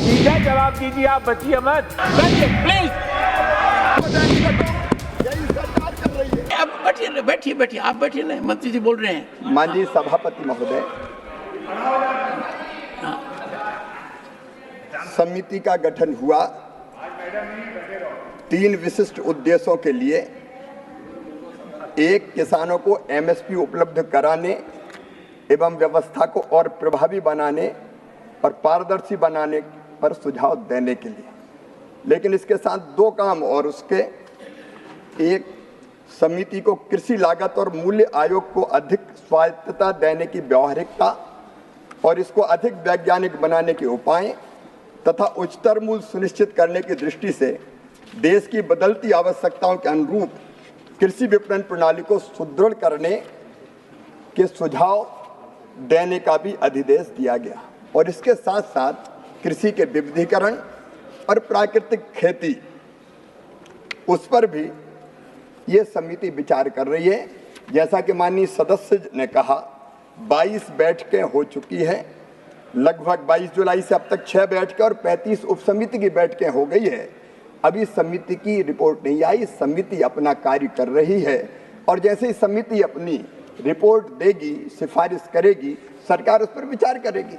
सीधा जवाब दीजिए, आप बचिए मत। प्लीज यही सरकार कर रही है। आप बैठिए, बैठिए बैठिए, आप बैठिए ना, मंत्री जी बोल रहे हैं। माननीय सभापति महोदय, समिति का गठन हुआ 3 विशिष्ट उद्देश्यों के लिए। एक, किसानों को एमएसपी उपलब्ध कराने एवं व्यवस्था को और प्रभावी बनाने और पारदर्शी बनाने पर सुझाव देने के लिए। लेकिन इसके साथ 2 काम और उसके, एक, समिति को कृषि लागत और मूल्य आयोग को अधिक स्वायत्तता देने की व्यावहारिकता और इसको अधिक वैज्ञानिक बनाने के उपाय तथा उच्चतर मूल्य सुनिश्चित करने की दृष्टि से देश की बदलती आवश्यकताओं के अनुरूप कृषि विपणन प्रणाली को सुदृढ़ करने के सुझाव देने का भी अधिदेश दिया गया। और इसके साथ साथ कृषि के विविधीकरण और प्राकृतिक खेती, उस पर भी ये समिति विचार कर रही है। जैसा कि माननीय सदस्य ने कहा, 22 बैठकें हो चुकी हैं। लगभग 22 जुलाई से अब तक 6 बैठकें और 35 उपसमिति की बैठकें हो गई है। अभी समिति की रिपोर्ट नहीं आई। समिति अपना कार्य कर रही है और जैसे ही समिति अपनी रिपोर्ट देगी, सिफारिश करेगी, सरकार उस पर विचार करेगी।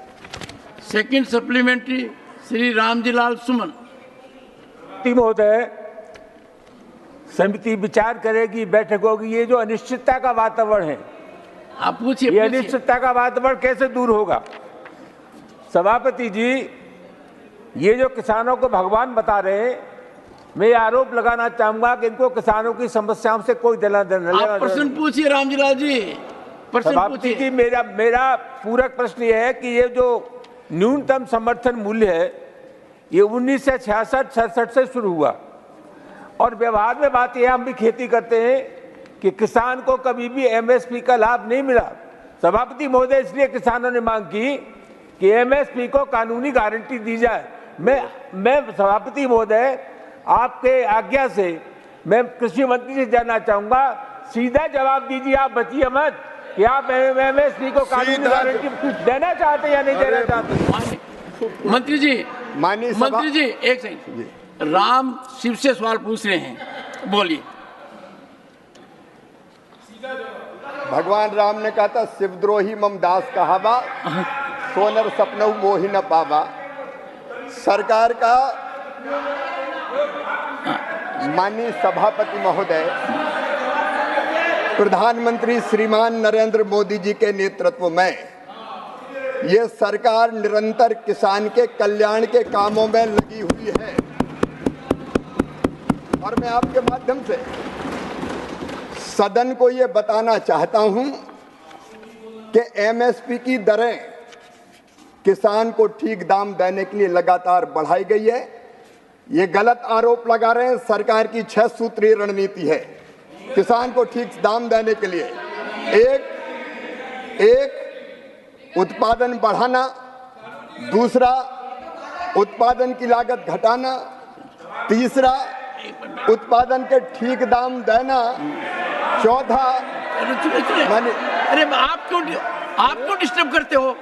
सेकंड सप्लीमेंट्री श्री रामजीलाल सुमन। महोदय, समिति विचार करेगी, बैठक होगी। ये जो अनिश्चितता का वातावरण है, आप पूछिए। ये अनिश्चितता का वातावरण कैसे दूर होगा? सभापति जी, ये जो किसानों को भगवान बता रहे हैं, मैं ये आरोप लगाना चाहूंगा कि इनको किसानों की समस्याओं से कोई प्रश्न पूछिए रामजीलाल जी, प्रश्न पूछिए। जी, मेरा पूरक प्रश्न ये है कि ये जो न्यूनतम समर्थन मूल्य है, ये 1966-67 से शुरू हुआ और व्यवहार में बात यह, हम भी खेती करते हैं, कि किसान को कभी भी एमएसपी का लाभ नहीं मिला। सभापति महोदय, इसलिए किसानों ने मांग की कि एमएसपी को कानूनी गारंटी दी जाए। मैं सभापति महोदय, आपके आज्ञा से मैं कृषि मंत्री से जानना चाहूंगा, सीधा जवाब दीजिए, आप बचिए मत, कि आप एमएसपी को कानूनी गारंटी देना चाहते या नहीं देना चाहते? मंत्री जी एक सेकंड, राम शिव से सवाल पूछ रहे हैं, बोलिए। भगवान राम ने कहा था, शिवद्रोही मम दास कहावा, सोनर सपनऊ मोहि न पावा। सरकार का, माननीय सभापति महोदय, प्रधानमंत्री श्रीमान नरेंद्र मोदी जी के नेतृत्व में ये सरकार निरंतर किसान के कल्याण के कामों में लगी हुई है। और मैं आपके माध्यम से सदन को ये बताना चाहता हूं कि एमएसपी की दरें किसान को ठीक दाम देने के लिए लगातार बढ़ाई गई है। ये गलत आरोप लगा रहे हैं। सरकार की 6 सूत्रीय रणनीति है किसान को ठीक दाम देने के लिए। एक उत्पादन बढ़ाना, दूसरा उत्पादन की लागत घटाना, तीसरा उत्पादन के ठीक दाम देना, चौथा अरे आप क्यों डिस्टर्ब करते हो?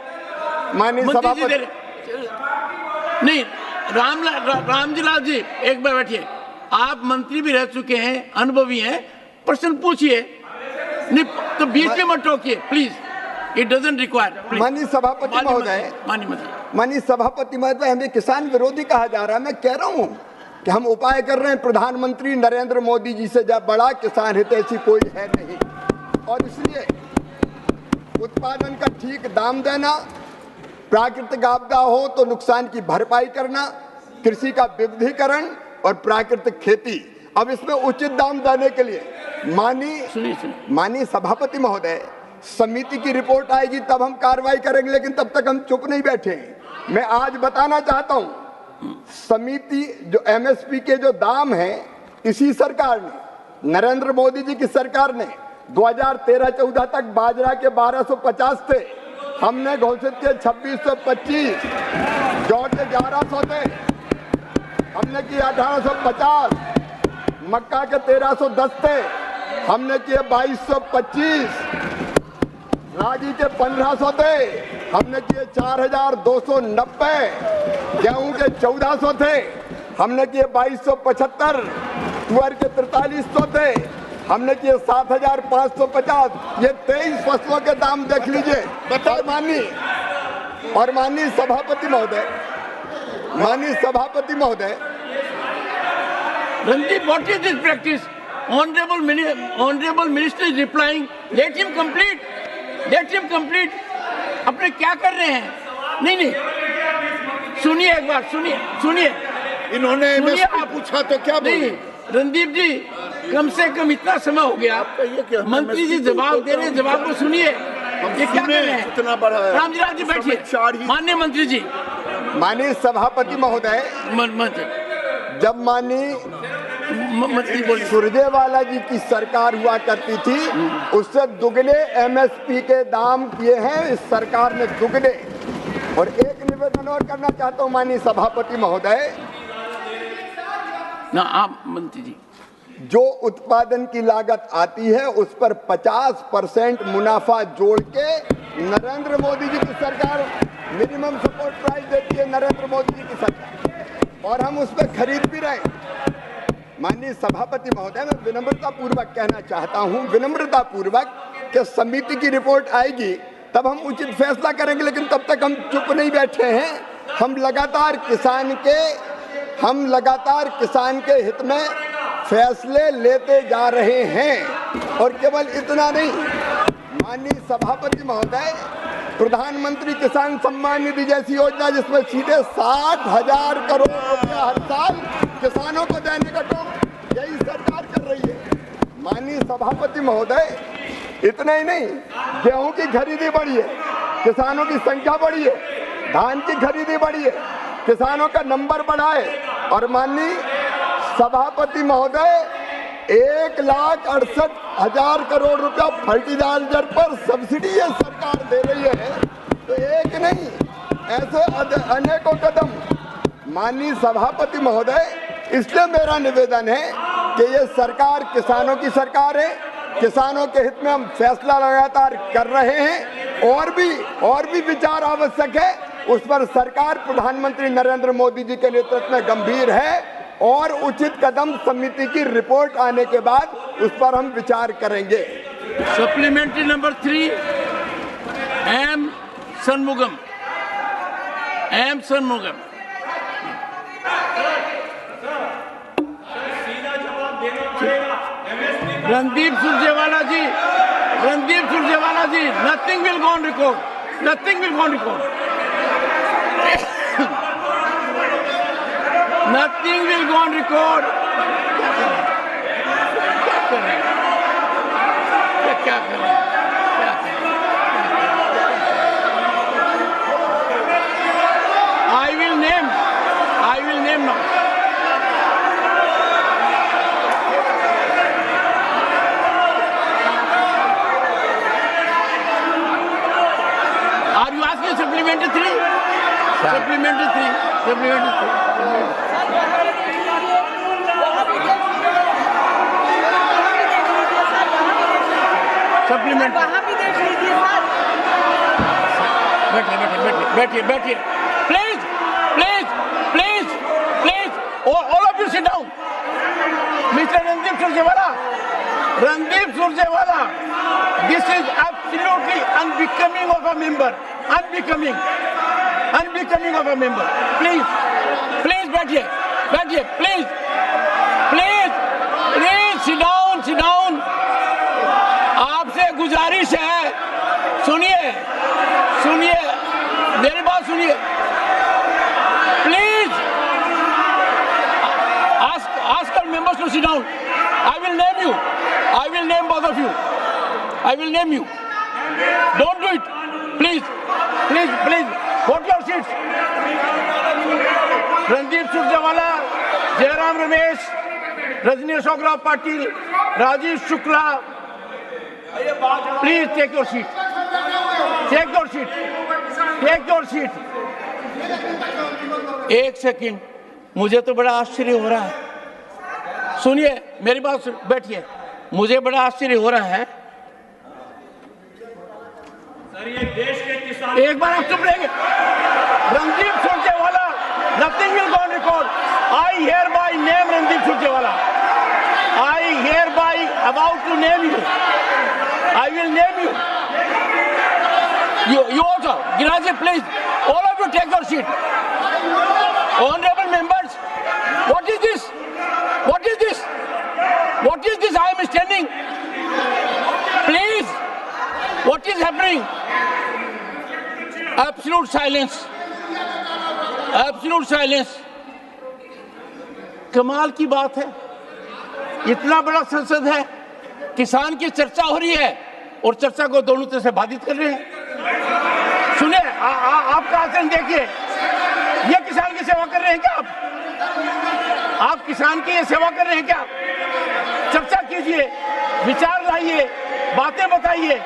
माननीय सभापति, नहीं, रामजीलाल जी एक बार बैठिए। आप मंत्री भी रह चुके हैं, अनुभवी हैं, प्रश्न पूछिए, नहीं तो बीच में मत टोकिए प्लीज, इट डजंट रिक्वायर। माननीय सभापति महोदय, माननीय सभापति महोदय, हमें किसान विरोधी कहा जा रहा है। मैं कह रहा हूं कि हम उपाय कर रहे हैं। प्रधानमंत्री नरेंद्र मोदी जी से जब बड़ा किसान हितैषी कोई है नहीं, और इसलिए उत्पादन का ठीक दाम देना, प्राकृतिक आपदा हो तो नुकसान की भरपाई करना, कृषि का विविधीकरण और प्राकृतिक खेती। अब इसमें उचित दाम देने के लिए माननीय सभापति महोदय, समिति की रिपोर्ट आएगी तब हम कार्रवाई करेंगे, लेकिन तब तक हम चुप नहीं बैठे। मैं आज बताना चाहता हूं, समिति जो एमएसपी के जो दाम हैं, इसी सरकार ने, नरेंद्र मोदी जी की सरकार ने 2013-14 तक बाजरा के 1250 थे, हमने घोषित किए 2625, जौ के 1100 थे, हमने किए 1850, मक्का के 1310 थे, हमने किए 2225, रागी के 1500 थे, हमने किए 4,290, गेहूं के 1,400 थे, हमने किए 2,275, तुअर के 4,300 थे, हमने किए 7,550। ये 23 फसलों के दाम देख लीजिए। और माननीय सभापति महोदय, Randeep, what is this practice? Honorable Minister is replying. Let him complete. अपने क्या कर रहे हैं? नहीं, सुनिए एक बार, सुनिए। इन्होंने MSP पूछा तो क्या बोले? रणदीप जी, कम से कम इतना समय हो गया, मंत्री जी जवाब दे रहे हैं, जवाब को सुनिए। ये क्या कर रहे हैं? इतना बड़ा है। रामजी जी बैठिए। माननीय मंत्री जी, माननीय सभापति महोदय, जब माननीय सुरजेवाला जी की सरकार हुआ करती थी, उससे दुगने MSP के दाम किए हैं इस सरकार ने, दुगने। और एक निवेदन और करना चाहता हूं माननीय सभापति महोदय, ना आप मंत्री जी, जो उत्पादन की लागत आती है उस पर 50% मुनाफा जोड़ के नरेंद्र मोदी जी की सरकार मिनिमम सपोर्ट प्राइस देती है, नरेंद्र मोदी जी की सरकार, और हम उस पर खरीद भी रहे। माननीय सभापति महोदय, मैं विनम्रता पूर्वक कहना चाहता हूं, कि समिति की रिपोर्ट आएगी तब हम उचित फैसला करेंगे, लेकिन तब तक हम चुप नहीं बैठे हैं। हम लगातार किसान के हित में फैसले लेते जा रहे हैं। और केवल इतना नहीं, माननीय सभापति महोदय, प्रधानमंत्री किसान सम्मान निधि जैसी योजना, जिसमें सीधे 60,000 करोड़ रुपया हर साल किसानों को देने का काम यही सरकार कर रही है। माननीय सभापति महोदय, इतना ही नहीं, गेहूं की खरीदी बढ़ी है, किसानों की संख्या बढ़ी है, धान की खरीदी बढ़ी है, किसानों का नंबर बढ़ा है। और माननीय सभापति महोदय, 1,68,000 करोड़ रुपया फर्टिलाइजर पर सब्सिडी ये सरकार दे रही है। तो एक नहीं, ऐसे अनेकों कदम। माननीय सभापति महोदय, इसलिए मेरा निवेदन है कि ये सरकार किसानों की सरकार है, किसानों के हित में हम फैसला लगातार कर रहे हैं। और भी विचार आवश्यक है, उस पर सरकार प्रधानमंत्री नरेंद्र मोदी जी के नेतृत्व में गंभीर है, और उचित कदम समिति की रिपोर्ट आने के बाद उस पर हम विचार करेंगे। Supplementary number 3, M Shanmugam. Randeep Surjewala ji, nothing will go on record. Nothing will go on record. क्या कर रहे हैं? I will name now. Are you asking supplementary 3? Supplementary 3. बैठिए। Please. All of you sit down. Mr. Randeep Surjewala, this is absolutely unbecoming of a member. Unbecoming of a member. Please, बैठिए. Please, sit down. आपसे गुजारिश है, सुनिए, मेरी बात सुनिए. Please, ask our members to sit down. I will name you. I will name both of you. Don't do it. Please. Hold your seats. Randeep Surjewala, Jairam Ramesh, Rajni Ashok Patil, Rajiv Shukla. Please take your seat. एक second, मुझे तो बड़ा आश्चर्य हो रहा है. सुनिए मेरी बात, बैठिए. मुझे बड़ा आश्चर्य हो रहा है. सर, ये देश के किसान एक बार आप चुप रहेंगे। Randeep Surjewala, nothing will go on record. I hereby name Randeep Surjewala. I hereby about to name you. I will name you. You also, Giraji, please, all of you take your seat. Honorable members, what is this? What is this? What is this? I am standing. Please, what is happening? Absolute silence. Absolute silence. कमाल की बात है, इतना बड़ा संसद है, किसान की चर्चा हो रही है और चर्चा को दोनों तरह से बाधित कर रहे हैं। सुनिए, आपका आचरण देखिए, ये किसान की सेवा कर रहे हैं क्या आप किसान की ये सेवा कर रहे हैं क्या? चर्चा कीजिए, विचार लाइए, बातें बताइए।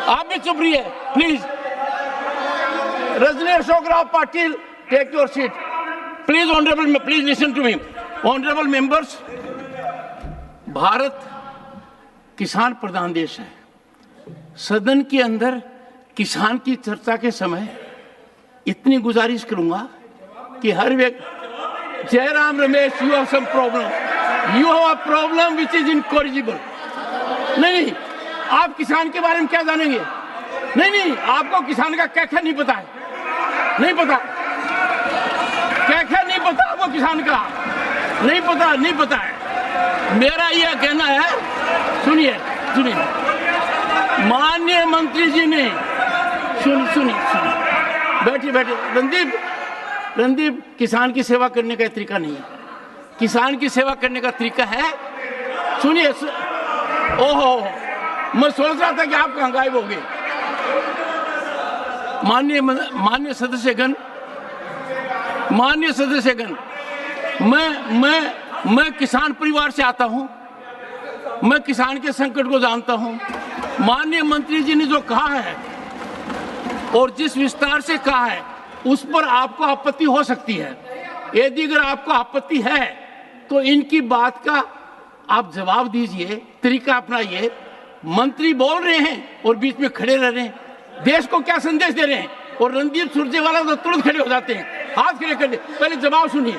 आप भी चुप रहिए please. Rajani Ashok Rao Patil, take your seat please. Honourable, please listen to me. Honourable members, Bharat किसान प्रधान देश है। सदन के अंदर किसान की चर्चा के समय इतनी गुजारिश करूंगा कि हर व्यक्ति, Jairam Ramesh, you have some problem, you have a problem which is incorrigible. नहीं, आप किसान के बारे में क्या जानेंगे? नहीं, आपको किसान का क्या नहीं पता है, नहीं पता, क्या नहीं पता आपको किसान का, नहीं पता है। मेरा यह कहना है, सुनिए, माननीय मंत्री जी ने, सुनिए, बैठिए। रणदीप, किसान की सेवा करने का तरीका नहीं है। किसान की सेवा करने का तरीका है, सुनिए, ओहो, मैं सोच रहा था कि आप कहाँ गायब हो गए। माननीय सदस्यगण, मैं किसान परिवार से आता हूं, मैं किसान के संकट को जानता हूं। माननीय मंत्री जी ने जो कहा है और जिस विस्तार से कहा है, उस पर आपको आपत्ति हो सकती है। यदि अगर आपको आपत्ति है तो इनकी बात का आप जवाब दीजिए, तरीका अपनाइए। मंत्री बोल रहे हैं और बीच में खड़े रह रहे हैं, देश को क्या संदेश दे रहे हैं? और रणदीप सुरजेवाला तो तुरंत खड़े हो जाते हैं, हाथ खड़े कर दे। पहले जवाब सुनिए।